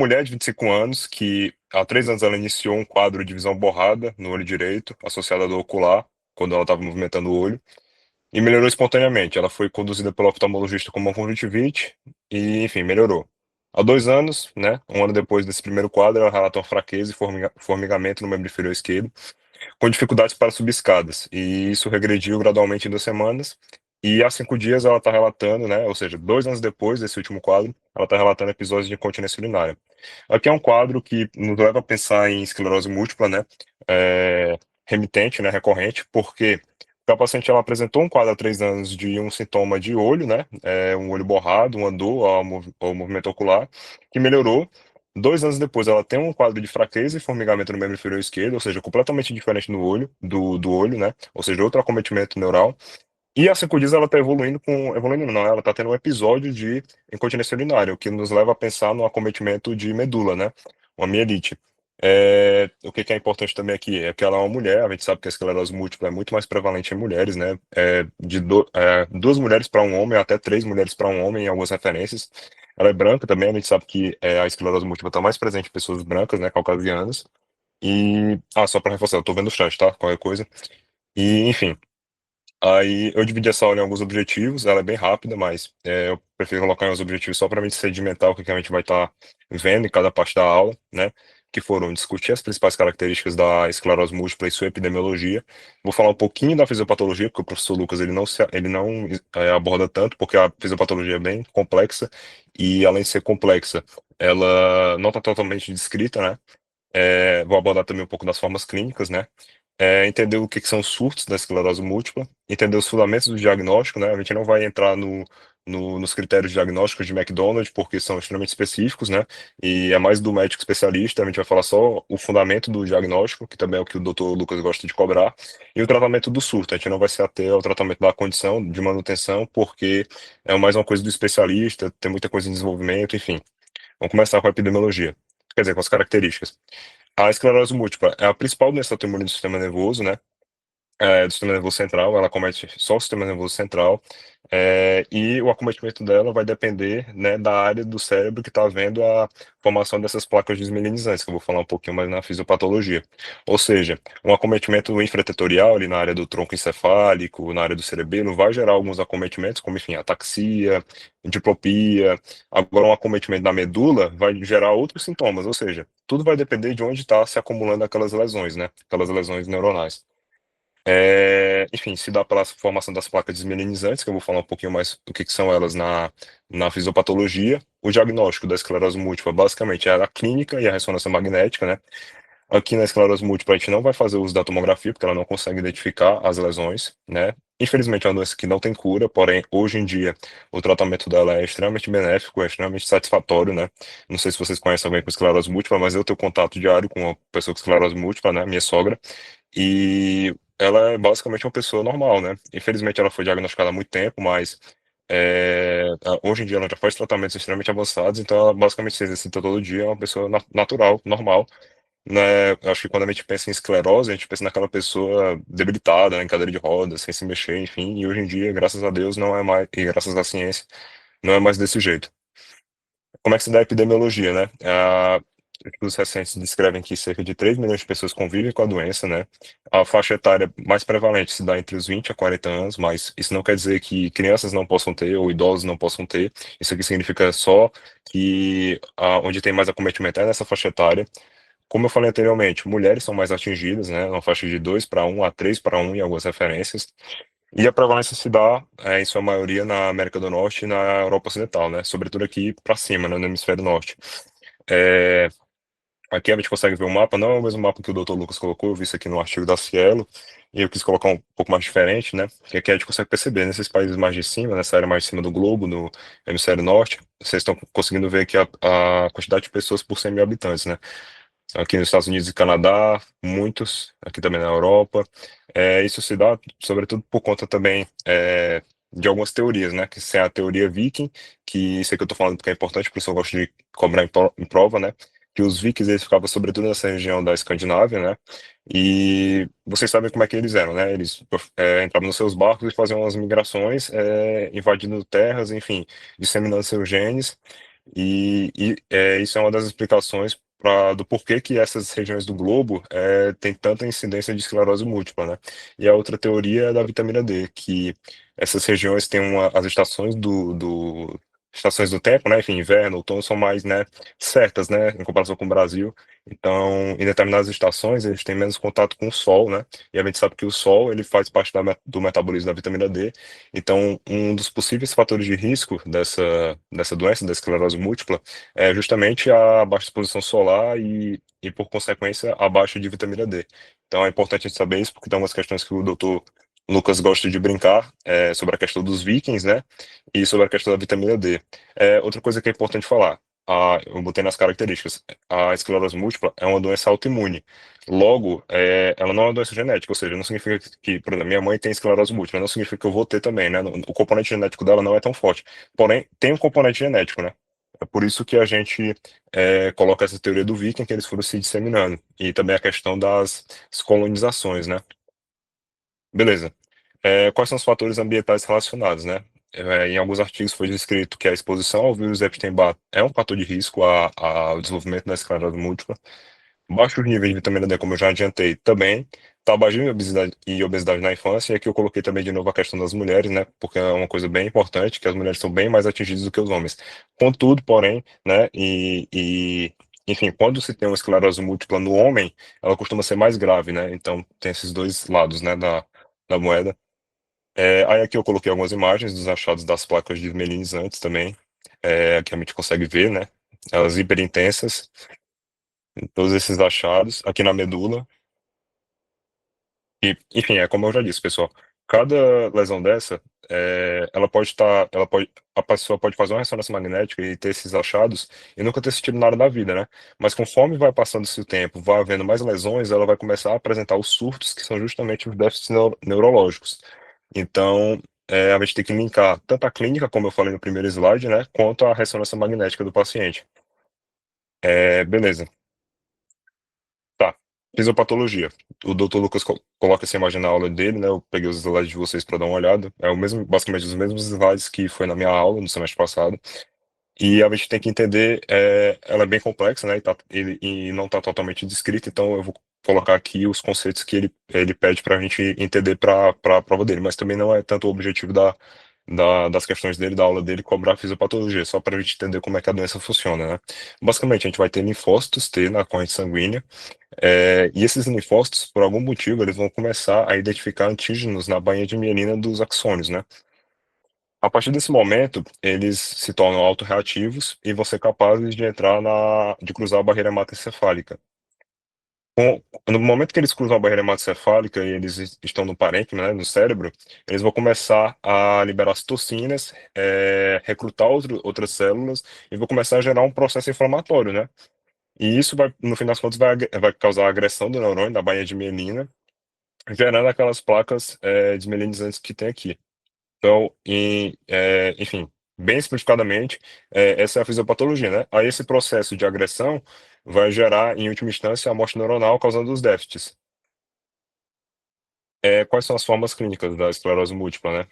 Mulher de 25 anos que há 3 anos ela iniciou um quadro de visão borrada no olho direito, associado à dor ocular, quando ela estava movimentando o olho, e melhorou espontaneamente. Ela foi conduzida pelo oftalmologista com uma conjuntivite e, enfim, melhorou. Há 2 anos, né, 1 ano depois desse primeiro quadro, ela relatou fraqueza e formigamento no membro inferior esquerdo, com dificuldades para subir escadas, e isso regrediu gradualmente em 2 semanas, e há 5 dias ela está relatando, né, ou seja, 2 anos depois desse último quadro, ela está relatando episódios de incontinência urinária. Aqui é um quadro que nos leva a pensar em esclerose múltipla, né, remitente, né, recorrente, porque a paciente ela apresentou um quadro há 3 anos de um sintoma de olho, né, um olho borrado, uma dor ao movimento ocular, que melhorou. 2 anos depois ela tem um quadro de fraqueza e formigamento no membro inferior esquerdo, ou seja, completamente diferente no olho, do olho, né, ou seja, outro acometimento neural. E há 5 dias ela está evoluindo não, ela está tendo um episódio de incontinência urinária, o que nos leva a pensar no acometimento de medula, né, uma mielite. O que que é importante também aqui é que ela é uma mulher, a gente sabe que a esclerose múltipla é muito mais prevalente em mulheres, né, 2 mulheres para um homem, até 3 mulheres para um homem em algumas referências. Ela é branca também, a gente sabe que, a esclerose múltipla está mais presente em pessoas brancas, né, caucasianas. Só para reforçar, eu estou vendo o chat, tá, qualquer coisa. Enfim, aí eu dividi essa aula em alguns objetivos, ela é bem rápida, mas eu prefiro colocar em uns objetivos só para a gente sedimentar o que que a gente vai estar vendo em cada parte da aula, né? Que foram discutir as principais características da esclerose múltipla e sua epidemiologia. Vou falar um pouquinho da fisiopatologia, porque o professor Lucas ele não aborda tanto, porque a fisiopatologia é bem complexa e, além de ser complexa, ela não está totalmente descrita, né? Vou abordar também um pouco das formas clínicas, né? Entender o que que são os surtos da esclerose múltipla, entender os fundamentos do diagnóstico, né? A gente não vai entrar nos critérios diagnósticos de McDonald, porque são extremamente específicos, né? E é mais do médico especialista, a gente vai falar só o fundamento do diagnóstico, que também é o que o doutor Lucas gosta de cobrar, e o tratamento do surto. A gente não vai se ater ao tratamento da condição de manutenção, porque é mais uma coisa do especialista, tem muita coisa em desenvolvimento, enfim. Vamos começar com a epidemiologia, quer dizer, com as características. A esclerose múltipla é a principal doença autoimune do sistema nervoso, né? Do sistema nervoso central, ela acomete só o sistema nervoso central, e o acometimento dela vai depender, né, da área do cérebro que está havendo a formação dessas placas desmielinizantes, que eu vou falar um pouquinho mais na fisiopatologia. Ou seja, um acometimento infratetorial ali na área do tronco encefálico, na área do cerebelo, vai gerar alguns acometimentos, como, enfim, ataxia, diplopia. Agora, um acometimento da medula vai gerar outros sintomas, ou seja, tudo vai depender de onde está se acumulando aquelas lesões, né, aquelas lesões neuronais. Enfim, se dá pela formação das placas desmielinizantes, que eu vou falar um pouquinho mais do que são elas na fisiopatologia. O diagnóstico da esclerose múltipla, basicamente, é a clínica e a ressonância magnética, né? Aqui na esclerose múltipla, a gente não vai fazer uso da tomografia, porque ela não consegue identificar as lesões, né? Infelizmente, é uma doença que não tem cura, porém, hoje em dia, o tratamento dela é extremamente benéfico, é extremamente satisfatório, né? Não sei se vocês conhecem alguém com esclerose múltipla, mas eu tenho contato diário com uma pessoa com esclerose múltipla, né? Minha sogra. E ela é basicamente uma pessoa normal, né? Infelizmente ela foi diagnosticada há muito tempo, mas hoje em dia ela já faz tratamentos extremamente avançados, então ela basicamente se exercita todo dia, é uma pessoa natural, normal, né? Eu acho que quando a gente pensa em esclerose, a gente pensa naquela pessoa debilitada, né, em cadeira de rodas, sem se mexer, enfim, e hoje em dia, graças a Deus, não é mais, e graças à ciência, não é mais desse jeito. Como é que se dá a epidemiologia, né? Estudos recentes descrevem que cerca de 3 milhões de pessoas convivem com a doença, né? A faixa etária mais prevalente se dá entre os 20 a 40 anos, mas isso não quer dizer que crianças não possam ter ou idosos não possam ter. Isso aqui significa só que onde tem mais acometimento é nessa faixa etária. Como eu falei anteriormente, mulheres são mais atingidas, né? Uma faixa de 2 para um a 3 para um em algumas referências. E a prevalência se dá, em sua maioria, na América do Norte e na Europa Ocidental, né? Sobretudo aqui para cima, né? No hemisfério norte. É, Aqui a gente consegue ver o mapa, não é o mesmo mapa que o Dr. Lucas colocou, eu vi isso aqui no artigo da Cielo, e eu quis colocar um pouco mais diferente, né? Que aqui a gente consegue perceber, nesses países mais de cima, nessa área mais de cima do globo, no hemisfério norte, vocês estão conseguindo ver aqui a quantidade de pessoas por 100 mil habitantes, né? Aqui nos Estados Unidos e Canadá, muitos, aqui também na Europa. Isso se dá, sobretudo, por conta também de algumas teorias, né? Que é a teoria Viking, que isso aqui eu estou falando porque é importante, por isso eu gosto de cobrar em prova, né? Que os Vikings eles ficavam sobretudo nessa região da Escandinávia, né? E vocês sabem como é que eles eram, né? Eles entravam nos seus barcos e faziam umas migrações, invadindo terras, enfim, disseminando seus genes. Isso é uma das explicações do porquê que essas regiões do globo têm tanta incidência de esclerose múltipla, né? E a outra teoria é da vitamina D, que essas regiões têm as estações estações do tempo, né? Enfim, inverno, outono são mais, né, certas, né, em comparação com o Brasil. Então, em determinadas estações, eles têm menos contato com o sol, né? E a gente sabe que o sol, ele faz parte do metabolismo da vitamina D. Então, um dos possíveis fatores de risco dessa doença, da esclerose múltipla, é justamente a baixa exposição solar por consequência, a baixa de vitamina D. Então, é importante a gente saber isso, porque tem algumas questões que o doutor Lucas gosta de brincar, sobre a questão dos vikings, né? E sobre a questão da vitamina D. Outra coisa que é importante falar, eu botei nas características, a esclerose múltipla é uma doença autoimune. Logo, ela não é uma doença genética, ou seja, não significa que, por exemplo, minha mãe tem esclerose múltipla, não significa que eu vou ter também, né? O componente genético dela não é tão forte. Porém, tem um componente genético, né? É por isso que a gente coloca essa teoria do Viking, que eles foram se disseminando. E também a questão das colonizações, né? Beleza. Quais são os fatores ambientais relacionados, né? Em alguns artigos foi descrito que a exposição ao vírus Epstein-Barr é um fator de risco ao desenvolvimento da esclerose múltipla. Baixos níveis de vitamina D, como eu já adiantei, também. Tabagismo e obesidade na infância, e aqui eu coloquei também de novo a questão das mulheres, né? Porque é uma coisa bem importante, que as mulheres são bem mais atingidas do que os homens. Contudo, porém, né? Enfim, quando se tem uma esclerose múltipla no homem, ela costuma ser mais grave, né? Então tem esses dois lados, né? Da moeda. Aí aqui eu coloquei algumas imagens dos achados das placas desmelinizantes também, que a gente consegue ver, né? Elas hiperintensas, todos esses achados aqui na medula. Enfim, é como eu já disse, pessoal. Cada lesão dessa, a pessoa pode fazer uma ressonância magnética e ter esses achados e nunca ter sentido nada da vida, né? Mas conforme vai passando esse tempo, vai havendo mais lesões, ela vai começar a apresentar os surtos, que são justamente os déficits neurológicos. Então, a gente tem que linkar tanto a clínica, como eu falei no primeiro slide, né, quanto a ressonância magnética do paciente. Beleza. Tá. Fisiopatologia. O doutor Lucas coloca essa imagem na aula dele, né? Eu peguei os slides de vocês para dar uma olhada. É o mesmo, basicamente os mesmos slides que foi na minha aula no semestre passado. E a gente tem que entender, ela é bem complexa, né? E não está totalmente descrita, então eu vou colocar aqui os conceitos que ele pede para a gente entender para a prova dele, mas também não é tanto o objetivo das questões dele, da aula dele, cobrar fisiopatologia, só para a gente entender como é que a doença funciona, né? Basicamente, a gente vai ter linfócitos T na corrente sanguínea, e esses linfócitos, por algum motivo, eles vão começar a identificar antígenos na bainha de mielina dos axônios, né? A partir desse momento, eles se tornam autorreativos e vão ser capazes de cruzar a barreira hematoencefálica. No momento que eles cruzam a barreira hematoencefálica e eles estão no parênquima, né, no cérebro, eles vão começar a liberar citocinas, recrutar outras células e vão começar a gerar um processo inflamatório, né? E isso vai, no fim das contas, vai causar a agressão do neurônio da bainha de mielina, gerando aquelas placas desmielinizantes que tem aqui. Então, enfim, bem especificadamente, essa é a fisiopatologia, né? Aí esse processo de agressão vai gerar, em última instância, a morte neuronal causando os déficits. Quais são as formas clínicas da esclerose múltipla, né?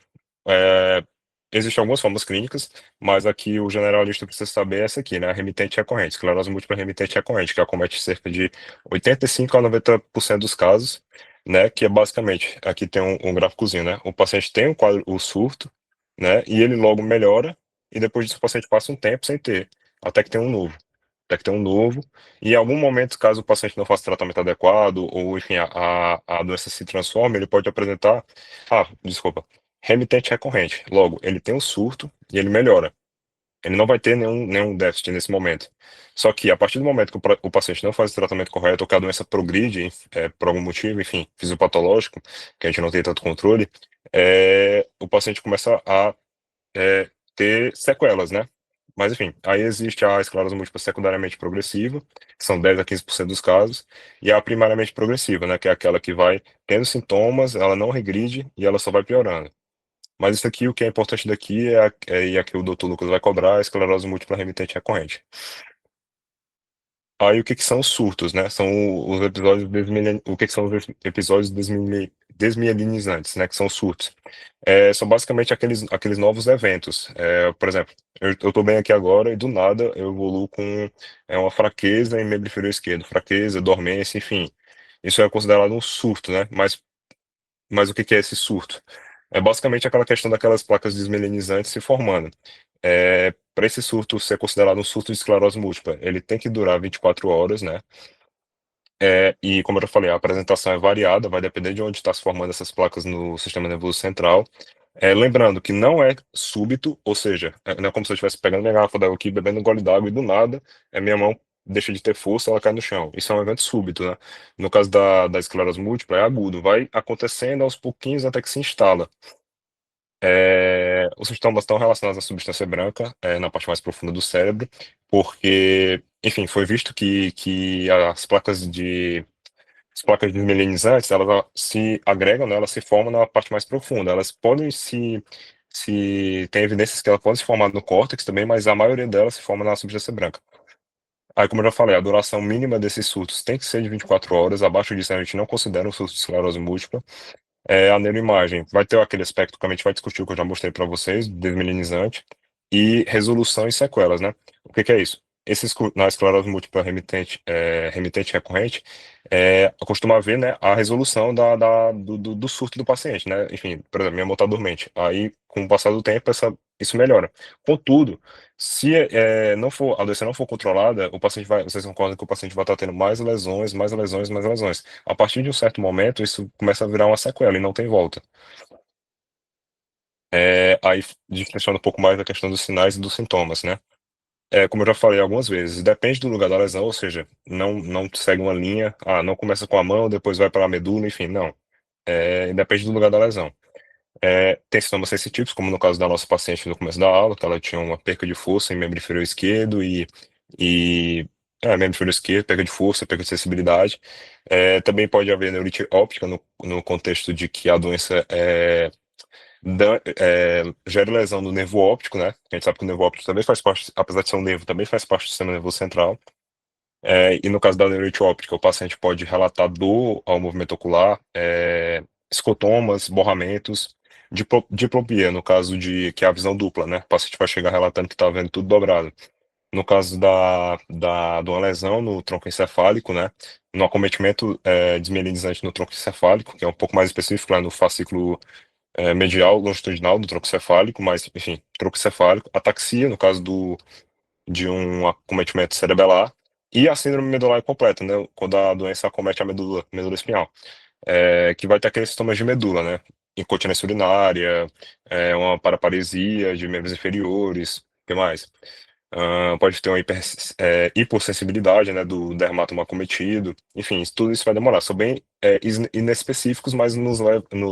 É, Existem algumas formas clínicas, mas aqui o generalista precisa saber essa aqui, né? A remitente recorrente, esclerose múltipla remitente recorrente, que acomete cerca de 85 a 90% dos casos, né? Que é basicamente, aqui tem um gráficozinho, né? O paciente tem o surto, né? E ele logo melhora, e depois disso o paciente passa um tempo sem ter, até que tem um novo. Até que tem um novo, e em algum momento, caso o paciente não faça tratamento adequado, ou enfim, a doença se transforme, ele pode apresentar. Desculpa, remitente recorrente. Logo, ele tem um surto e ele melhora. Ele não vai ter nenhum déficit nesse momento. Só que a partir do momento que o paciente não faz o tratamento correto, ou que a doença progride, por algum motivo, enfim, fisiopatológico, que a gente não tem tanto controle, o paciente começa a ter sequelas, né? Mas enfim, aí existe a esclerose múltipla secundariamente progressiva, que são 10 a 15% dos casos, e a primariamente progressiva, né, que é aquela que vai tendo sintomas, ela não regride e ela só vai piorando. Mas isso aqui, o que é importante daqui e aqui o doutor Lucas vai cobrar, a esclerose múltipla remitente recorrente. Aí o que que são os surtos, né? São os episódios o que que são os episódios desmielinizantes, né, que são os surtos. São basicamente aqueles novos eventos. Por exemplo, eu tô bem aqui agora e do nada eu evoluo com uma fraqueza em membro inferior esquerdo, fraqueza, dormência, enfim. Isso é considerado um surto, né? Mas o que que é esse surto? É basicamente aquela questão daquelas placas desmielinizantes se formando. Para esse surto ser considerado um surto de esclerose múltipla, ele tem que durar 24 horas, né? E como eu já falei, a apresentação é variada, vai depender de onde está se formando essas placas no sistema nervoso central. Lembrando que não é súbito, ou seja, não é como se eu estivesse pegando minha garrafa d'água aqui, bebendo um gole d'água e do nada minha mão deixa de ter força, ela cai no chão. Isso é um evento súbito, né? No caso da esclerose múltipla, é agudo, vai acontecendo aos pouquinhos até que se instala. Os sintomas estão relacionados à substância branca, na parte mais profunda do cérebro, porque, enfim, foi visto que as placas desmielinizantes, elas se agregam, né, elas se formam na parte mais profunda. Elas podem tem evidências que elas podem se formar no córtex também, mas a maioria delas se forma na substância branca. Aí, como eu já falei, a duração mínima desses surtos tem que ser de 24 horas, abaixo disso a gente não considera um surto de esclerose múltipla. A neuroimagem vai ter aquele aspecto que a gente vai discutir, o que eu já mostrei para vocês, desmelinizante, e resolução e sequelas, né? O que que é isso? Na esclerose múltipla remitente recorrente, costuma ver, né, a resolução do surto do paciente, né? Enfim, por exemplo, minha mão está dormente. Aí, com o passar do tempo, isso melhora. Contudo, se não for, a doença não for controlada, vocês concordam que o paciente vai estar tendo mais lesões, mais lesões, mais lesões. A partir de um certo momento, isso começa a virar uma sequela e não tem volta. Aí diferenciando um pouco mais da questão dos sinais e dos sintomas, né? Como eu já falei algumas vezes, depende do lugar da lesão, ou seja, não segue uma linha, não começa com a mão, depois vai para a medula, enfim, não. Depende do lugar da lesão. Tem sintomas sensitivos, como no caso da nossa paciente no começo da aula, que ela tinha uma perca de força em membro inferior esquerdo e membro inferior esquerdo, perca de força, perca de sensibilidade. Também pode haver neurite óptica no contexto de que a doença gera lesão no nervo óptico, né? A gente sabe que o nervo óptico também faz parte, apesar de ser um nervo, também faz parte do sistema nervoso central. E no caso da neurite óptica, o paciente pode relatar dor ao movimento ocular, escotomas, borramentos, diplopia, no caso que é a visão dupla, né? O paciente vai chegar relatando que está vendo tudo dobrado. No caso de uma lesão no tronco encefálico, né? No acometimento desmielinizante no tronco encefálico, que é um pouco mais específico lá no fascículo medial, longitudinal do tronco cefálico, mas, enfim, tronco cefálico, ataxia, no caso de um acometimento cerebelar, e a síndrome medular incompleta, né, quando a doença acomete a medula espinhal, que vai ter aqueles sintomas de medula, né, incontinência urinária, uma paraparesia de membros inferiores, o que mais? Pode ter uma hipossensibilidade, né, do dermatoma acometido, enfim, tudo isso vai demorar. São bem inespecíficos, mas nos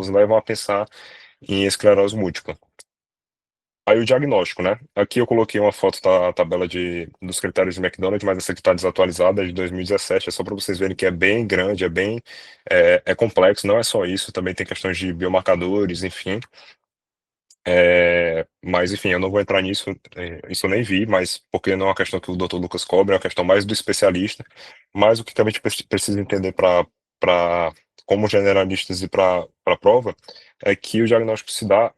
levam a pensar em esclerose múltipla. Aí o diagnóstico, né? Aqui eu coloquei uma foto da tabela dos critérios de McDonald's, mas essa aqui está desatualizada, é de 2017, é só para vocês verem que é bem grande, é complexo, não é só isso, também tem questões de biomarcadores, enfim. Mas enfim, eu não vou entrar nisso, isso eu nem vi, mas porque não é uma questão que o Dr. Lucas cobre, é uma questão mais do especialista, mas o que também a gente precisa entender para como generalistas e para a prova, é que o diagnóstico se dá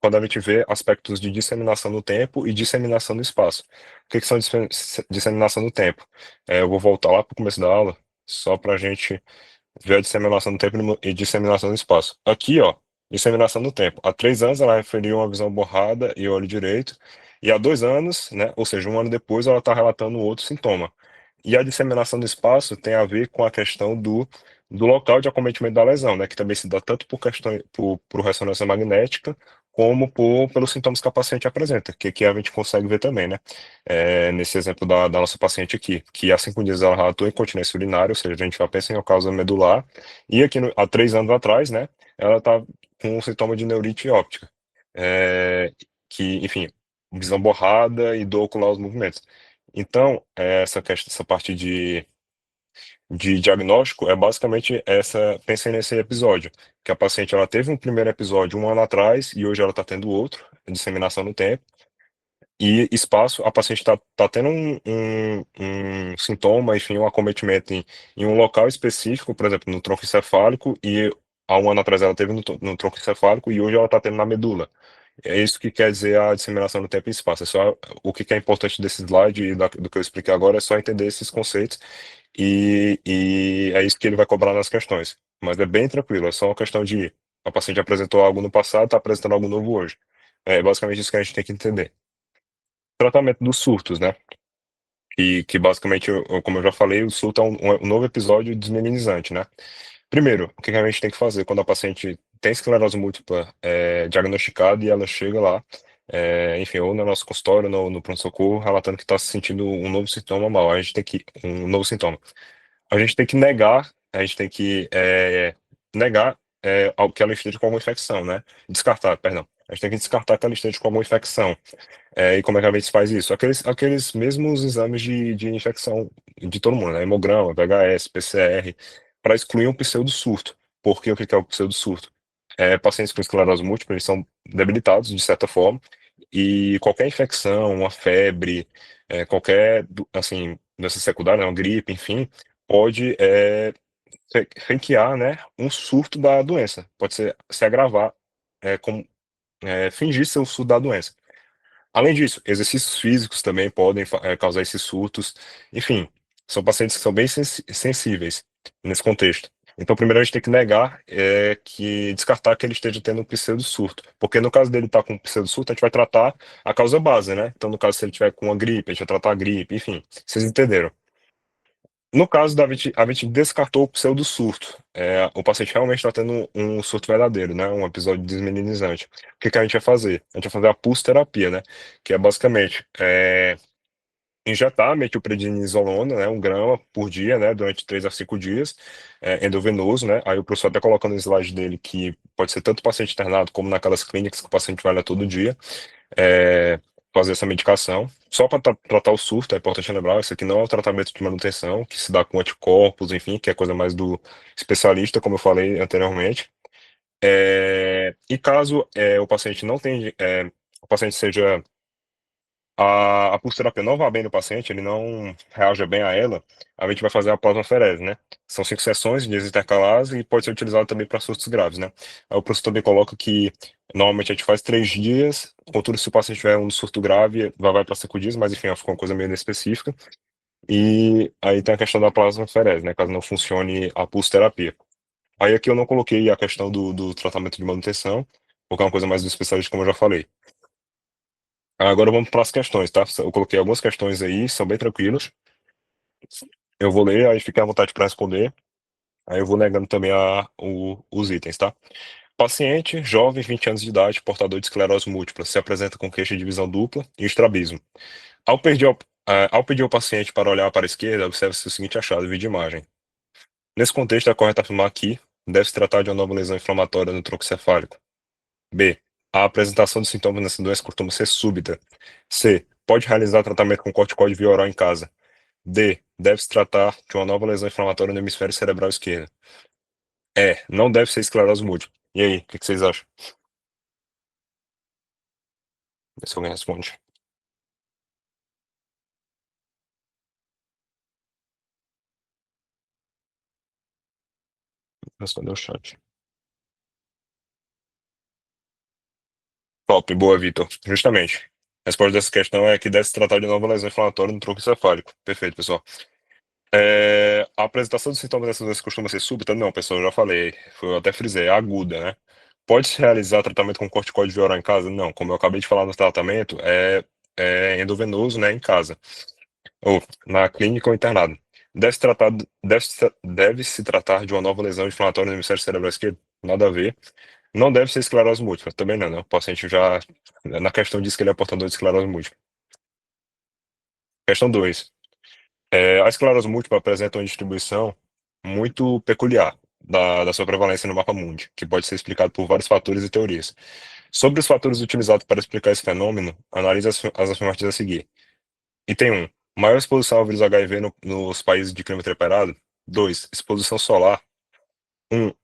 quando a gente vê aspectos de disseminação no tempo e disseminação no espaço. O que que são disseminação no tempo? Eu vou voltar lá para o começo da aula, só para a gente ver a disseminação no tempo e disseminação no espaço. Aqui, ó, disseminação no tempo. Há 3 anos ela referiu uma visão borrada e olho direito, e há 2 anos, né, ou seja, um ano depois, ela está relatando outro sintoma. E a disseminação do espaço tem a ver com a questão do local de acometimento da lesão, né, que também se dá tanto por ressonância magnética, como pelos sintomas que a paciente apresenta, que aqui a gente consegue ver também, né, nesse exemplo da nossa paciente aqui, que há 5 dias ela relatou incontinência urinária, ou seja, a gente já pensa em uma causa medular, e aqui há 3 anos atrás, né, ela está com um sintoma de neurite óptica, é, que, enfim, visão borrada e dor ocular aos movimentos. Então, essa parte de diagnóstico é basicamente pensei nesse episódio, que a paciente ela teve um primeiro episódio um ano atrás e hoje ela está tendo outro, disseminação no tempo, e espaço, a paciente está tendo um sintoma, enfim, um acometimento em um local específico, por exemplo, no tronco encefálico, e há um ano atrás ela teve no tronco encefálico e hoje ela está tendo na medula. É isso que quer dizer a disseminação no tempo e espaço. É só o que é importante desse slide e do que eu expliquei agora é só entender esses conceitos e é isso que ele vai cobrar nas questões. Mas é bem tranquilo, é só uma questão de a paciente apresentou algo no passado, está apresentando algo novo hoje. É basicamente isso que a gente tem que entender. Tratamento dos surtos, né? Que basicamente, como eu já falei, o surto é um novo episódio desmeninizante, né? Primeiro, o que que a gente tem que fazer quando a paciente tem esclerose múltipla diagnosticada e ela chega lá, enfim, ou no nosso consultório, no pronto-socorro, relatando que está sentindo um novo sintoma mal, a gente tem que, um novo sintoma. A gente tem que negar, a gente tem que negar que ela esteja com alguma infecção, né? Descartar, perdão. A gente tem que descartar que ela esteja com alguma infecção. E como é que a gente faz isso? Aqueles mesmos exames de infecção de todo mundo, né? Hemograma, VHS, PCR, para excluir um pseudo-surto. Porque o que que é o pseudo-surto? Pacientes com esclerose múltipla, eles são debilitados, de certa forma, e qualquer infecção, uma febre, qualquer, assim, doença secundária, né, uma gripe, enfim, pode franquear, né, um surto da doença. Pode se agravar, fingir ser o surto da doença. Além disso, exercícios físicos também podem causar esses surtos. Enfim, são pacientes que são bem sensíveis nesse contexto. Então, primeiro a gente tem que negar, que descartar que ele esteja tendo um pseudo-surto. Porque no caso dele estar com um pseudo-surto, a gente vai tratar a causa base, né? Então, no caso, se ele tiver com uma gripe, a gente vai tratar a gripe, enfim, vocês entenderam. No caso da a gente descartou o pseudo-surto. O paciente realmente está tendo um surto verdadeiro, né? Um episódio desmeninizante. O que que a gente vai fazer? A gente vai fazer a pulsoterapia, né? Que é basicamente injetar metilprednisolona, né? 1 grama por dia, né? Durante 3 a 5 dias, endovenoso, né? Aí o professor até coloca no slide dele que pode ser tanto paciente internado como naquelas clínicas que o paciente vai lá todo dia é, fazer essa medicação. Só para tratar o surto, é importante lembrar, isso aqui não é um tratamento de manutenção, que se dá com anticorpos, enfim, que é coisa mais do especialista, como eu falei anteriormente. E caso o paciente não tenha, o paciente seja a pulsoterapia não vá bem no paciente, ele não reaja bem a ela, a gente vai fazer a plasmaferese, né? São 5 sessões de dias intercalares e pode ser utilizado também para surtos graves, né? Aí o professor também coloca que normalmente a gente faz 3 dias, contudo, se o paciente tiver um surto grave, vai para 5 dias, mas enfim, ficou uma coisa meio específica. E aí tem a questão da plasmaferese, né? Caso não funcione a pulsoterapia. Aí aqui eu não coloquei a questão do tratamento de manutenção, porque é uma coisa mais do especialista, como eu já falei. Agora vamos para as questões, tá? Eu coloquei algumas questões aí, são bem tranquilas. Eu vou ler, aí fique à vontade para responder. Aí eu vou negando também os itens, tá? Paciente, jovem, 20 anos de idade, portador de esclerose múltipla, se apresenta com queixa de visão dupla e estrabismo. Ao pedir ao paciente para olhar para a esquerda, observe-se o seguinte achado, vídeo imagem. Nesse contexto, é correto afirmar que deve-se tratar de uma nova lesão inflamatória no tronco cefálico. B. A apresentação dos sintomas nessa doença costuma ser súbita. C. Pode realizar tratamento com corticoide via oral em casa. D. Deve-se tratar de uma nova lesão inflamatória no hemisfério cerebral esquerdo. Não deve ser esclerose múltipla. E aí, o que que vocês acham? Vê se alguém responde. Respondeu o chat. Top, boa, Vitor. Justamente. A resposta dessa questão é que deve se tratar de nova lesão inflamatória no tronco encefálico. Perfeito, pessoal. A apresentação dos sintomas dessa doença costuma ser súbita? Não, pessoal, eu já falei. Eu até frisei, é aguda, né? Pode-se realizar tratamento com corticoide via oral em casa? Não, como eu acabei de falar no tratamento, é endovenoso, né, em casa. Ou na clínica ou internado. Deve-se tratar de uma nova lesão inflamatória no hemisfério cerebral esquerdo? Nada a ver. Não deve ser esclerose múltipla, também não, né? O paciente já, na questão, diz que ele é portador de esclerose múltipla. Questão 2. A esclerose múltipla apresenta uma distribuição muito peculiar da sua prevalência no mapa mundi, que pode ser explicado por vários fatores e teorias. Sobre os fatores utilizados para explicar esse fenômeno, analise as afirmativas a seguir. Item 1. Maior exposição ao vírus HIV nos países de clima temperado. 2. Exposição solar.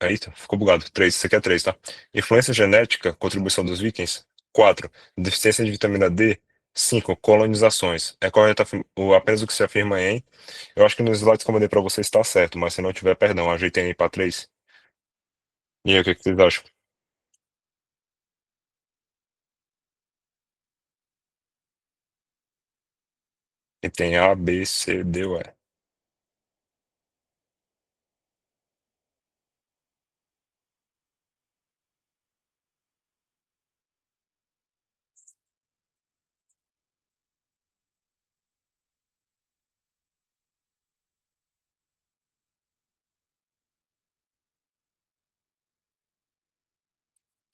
Eita, ficou bugado. 3. Isso aqui é 3, tá? Influência genética, contribuição dos vikings. 4. Deficiência de vitamina D. 5. Colonizações. É correto apenas o que se afirma em. Eu acho que nos slides que eu mandei pra vocês está certo, mas se não tiver, perdão, ajeitei aí para 3. E aí, o que que vocês acham? E tem A, B, C, D, U, E.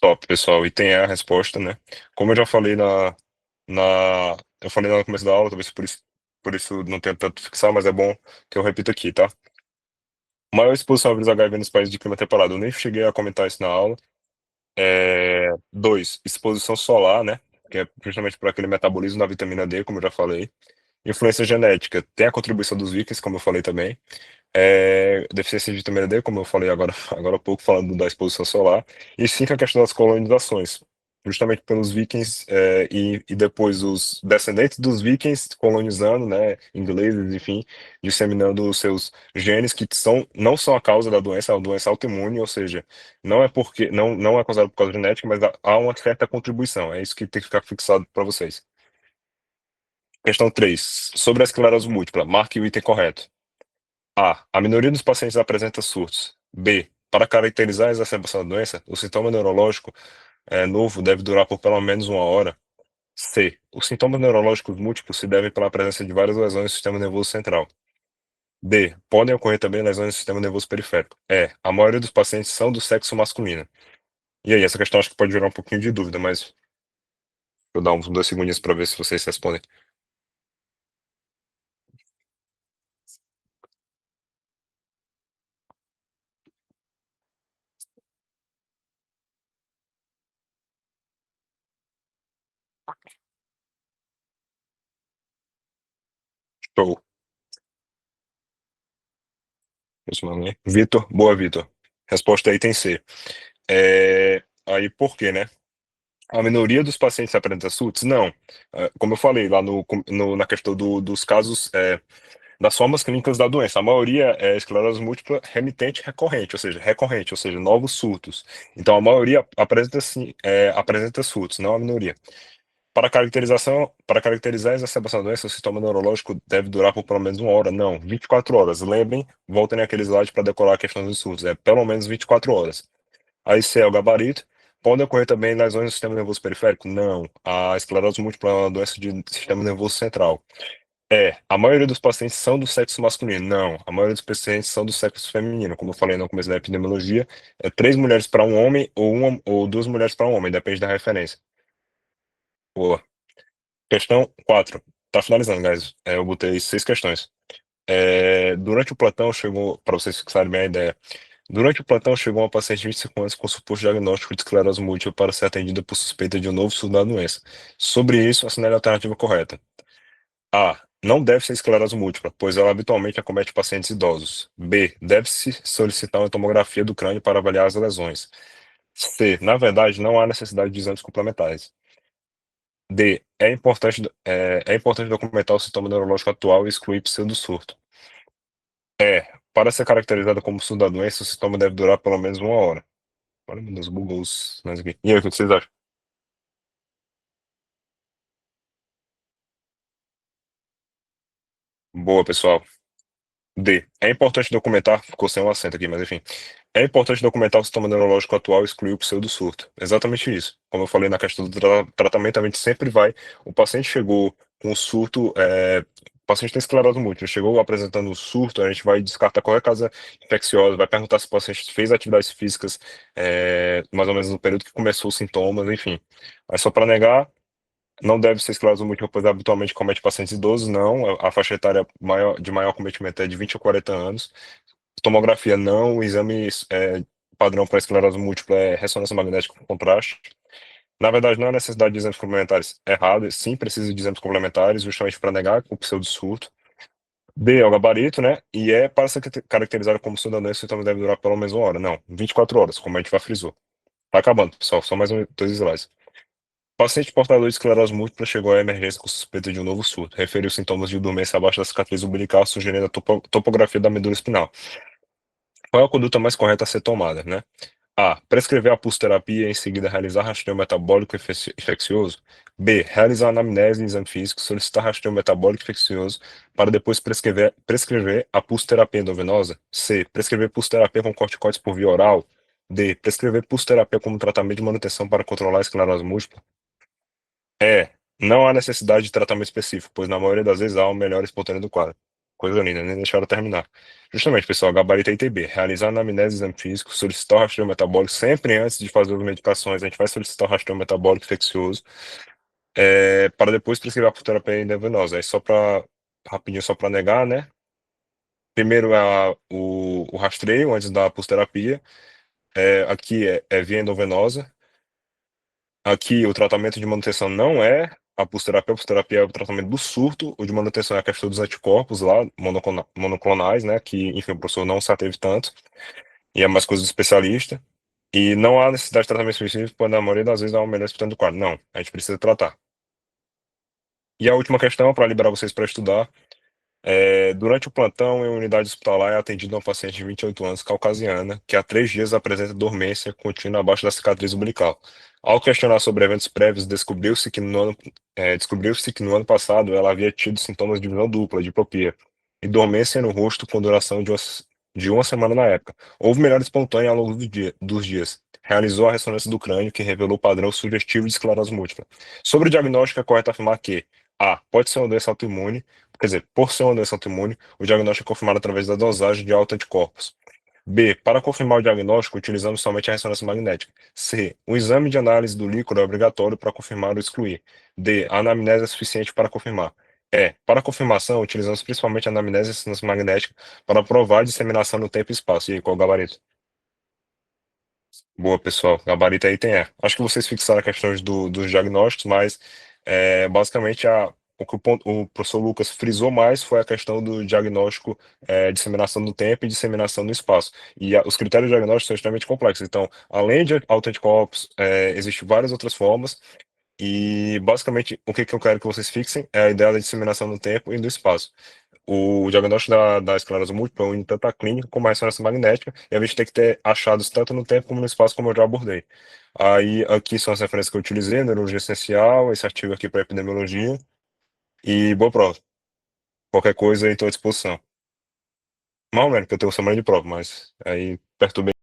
Top, pessoal. E tem a resposta, né? Como eu já falei eu falei lá no começo da aula, talvez por isso não tenha tanto fixar, mas é bom que eu repita aqui, tá? Maior exposição ao vírus HIV nos países de clima temperado. Eu nem cheguei a comentar isso na aula. Dois, exposição solar, né? Que é justamente por aquele metabolismo da vitamina D, como eu já falei. Influência genética. Tem a contribuição dos vikings, como eu falei também. Deficiência de vitamina D, como eu falei agora, agora há pouco, falando da exposição solar, e sim a questão das colonizações, justamente pelos vikings, e depois os descendentes dos vikings colonizando, né, ingleses, enfim, disseminando os seus genes que não são a causa da doença, é uma doença autoimune, ou seja, não é causada por causa genética, mas há uma certa contribuição, é isso que tem que ficar fixado para vocês. Questão 3 sobre a esclerose múltipla, marque o item correto. A minoria dos pacientes apresenta surtos. B. Para caracterizar a exacerbação da doença, o sintoma neurológico novo deve durar por pelo menos uma hora. C. Os sintomas neurológicos múltiplos se devem pela presença de várias lesões no sistema nervoso central. D. Podem ocorrer também lesões no sistema nervoso periférico. A maioria dos pacientes são do sexo masculino. E aí, essa questão acho que pode gerar um pouquinho de dúvida, mas vou dar uns 2 segundinhos para ver se vocês respondem. Show. Isso mesmo, né? Vitor, boa, Vitor. Resposta aí tem C. Aí por quê, né? A minoria dos pacientes apresenta surtos? Não. Como eu falei lá na questão dos casos, das formas clínicas da doença, a maioria é esclerose múltipla remitente recorrente, ou seja, novos surtos. Então a maioria apresenta sim, apresenta surtos, não a minoria. Para caracterizar a exacerbação da doença, o sintoma neurológico deve durar por pelo menos uma hora. Não, 24 horas. Lembrem, voltem naquele slide para decorar a questão dos surtos. É pelo menos 24 horas. Aí C é o gabarito. Podem ocorrer também lesões do sistema nervoso periférico? Não. A esclerose múltipla é uma doença de sistema nervoso central. A maioria dos pacientes são do sexo masculino? Não. A maioria dos pacientes são do sexo feminino. Como eu falei no começo da epidemiologia, é 3 mulheres para um homem ou 2 mulheres para um homem, depende da referência. Boa. Questão 4. Tá finalizando, guys. Eu botei 6 questões. Durante o plantão chegou, para vocês fixarem bem a ideia, durante o plantão chegou uma paciente de 25 anos com suposto diagnóstico de esclerose múltipla para ser atendida por suspeita de um novo surto da doença. Sobre isso, assinale a alternativa correta. A. Não deve ser esclerose múltipla, pois ela habitualmente acomete pacientes idosos. B. Deve-se solicitar uma tomografia do crânio para avaliar as lesões. C. Na verdade, não há necessidade de exames complementares. D. É importante documentar o sintoma neurológico atual e excluir pseudo-surto. Para ser caracterizada como surto da doença, o sintoma deve durar pelo menos uma hora. Olha meus Googles. Aqui. E aí, o que vocês acham? Boa, pessoal. D. É importante documentar, ficou sem um acento aqui, mas enfim. É importante documentar o sintoma neurológico atual e excluir o pseudo-surto. Exatamente isso. Como eu falei na questão do tratamento, a gente sempre vai. O paciente chegou com um surto, o paciente tem esclerose múltipla, chegou apresentando um surto, a gente vai descartar qualquer causa infecciosa, vai perguntar se o paciente fez atividades físicas, mais ou menos no período que começou os sintomas, enfim. Mas só para negar. Não deve ser esclerose múltipla, pois habitualmente comete pacientes idosos, não. A faixa etária de maior cometimento é de 20 a 40 anos. Tomografia, não. O exame padrão para esclerose múltipla é ressonância magnética com contraste. Na verdade, não há necessidade de exames complementares. Errado. Sim, precisa de exames complementares, justamente para negar o pseudo-surto. D é o gabarito, né? E para ser caracterizado como surdo, o sintoma deve durar pelo menos uma hora. Não, 24 horas, como a gente já frisou. Tá acabando, pessoal. Só mais 2 slides. Paciente portador de esclerose múltipla chegou à emergência com suspeita de um novo surto. Referiu sintomas de dormência abaixo da cicatriz umbilical, sugerindo a topografia da medula espinal. Qual é a conduta mais correta a ser tomada, né? A. Prescrever a pulsoterapia e em seguida realizar rastreio metabólico infeccioso. B. Realizar anamnese e exame físico, solicitar rastreio metabólico infeccioso para depois prescrever a pulsoterapia endovenosa. C. Prescrever pulsoterapia com corticoides por via oral. D. Prescrever pulsoterapia como tratamento de manutenção para controlar a esclerose múltipla. É, não há necessidade de tratamento específico, pois na maioria das vezes há uma melhora espontânea do quadro. Coisa linda, nem deixaram eu terminar. Justamente, pessoal, gabarito é ITB. Realizar anamnese e exame físico, solicitar o rastreio metabólico sempre antes de fazer as medicações. A gente vai solicitar o rastreio metabólico infeccioso, para depois prescrever a pulsoterapia endovenosa. Aí só para, rapidinho, só para negar, né? Primeiro é o rastreio antes da pulsoterapia. Aqui é via endovenosa. Aqui, o tratamento de manutenção não é a pulsoterapia é o tratamento do surto, o de manutenção é a questão dos anticorpos lá, monoclonais, né, que, enfim, o professor não se ateve tanto, e é mais coisa do especialista, e não há necessidade de tratamento específico, pois na maioria das vezes há uma melhor escutando do quadro. Não, a gente precisa tratar. E a última questão, para liberar vocês para estudar, durante o plantão em unidade hospitalar é atendido uma paciente de 28 anos, caucasiana, que há 3 dias apresenta dormência contínua abaixo da cicatriz umbilical. Ao questionar sobre eventos prévios, descobriu-se que no ano passado ela havia tido sintomas de visão dupla, diplopia, e dormência no rosto com duração de uma semana na época. Houve melhora espontânea ao longo dos dias. Realizou a ressonância do crânio, que revelou padrão sugestivo de esclerose múltipla. Sobre o diagnóstico, é correto afirmar que A. Pode ser uma doença autoimune. Quer dizer, por ser uma doença autoimune, o diagnóstico é confirmado através da dosagem de autoanticorpos. B. Para confirmar o diagnóstico, utilizamos somente a ressonância magnética. C. O exame de análise do líquor é obrigatório para confirmar ou excluir. D. A anamnese é suficiente para confirmar. Para confirmação, utilizamos principalmente a anamnese e a ressonância magnética para provar a disseminação no tempo e espaço. E aí, qual o gabarito? Boa, pessoal. Gabarito aí tem E. Acho que vocês fixaram a questão dos diagnósticos, mas basicamente o que o professor Lucas frisou mais foi a questão do diagnóstico, disseminação no tempo e disseminação no espaço. E os critérios diagnósticos são extremamente complexos. Então, além de autoanticorpos, existem várias outras formas. E basicamente o que eu quero que vocês fixem é a ideia da disseminação no tempo e no espaço. O diagnóstico da esclerose múltipla une tanto a clínica como a ressonância magnética, e a gente tem que ter achados tanto no tempo como no espaço, como eu já abordei. Aí, aqui são as referências que eu utilizei: neurologia essencial, esse artigo aqui para epidemiologia, e boa prova. Qualquer coisa, aí estou à disposição. Mal menos, que eu tenho semana de prova, mas aí perturbei.